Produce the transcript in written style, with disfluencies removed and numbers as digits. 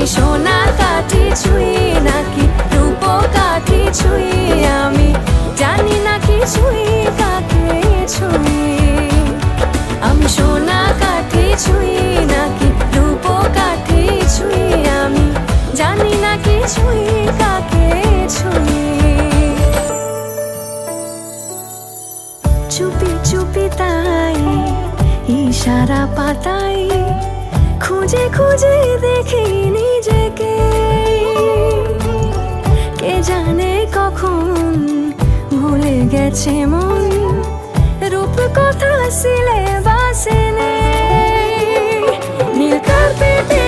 আমি সোনা কাঠি ছুঁই নাকি রূপ কাঠি ছুঁই, আমি জানি না কিছুই কাকে ছুঁই। আমি সোনা কাঠি ছুঁই নাকি রূপ কাঠি ছুঁই, আমি জানি না কিছুই কাকে ছুঁই। চুপি চুপি তাই ইশারা পাতাই, খুঁজে খুঁজে দেখি নিজেকে। কে জানে কখন ভুলে গেছে মন, রূপ কথা সিলেবাসে নেই। নীল কার্পেটে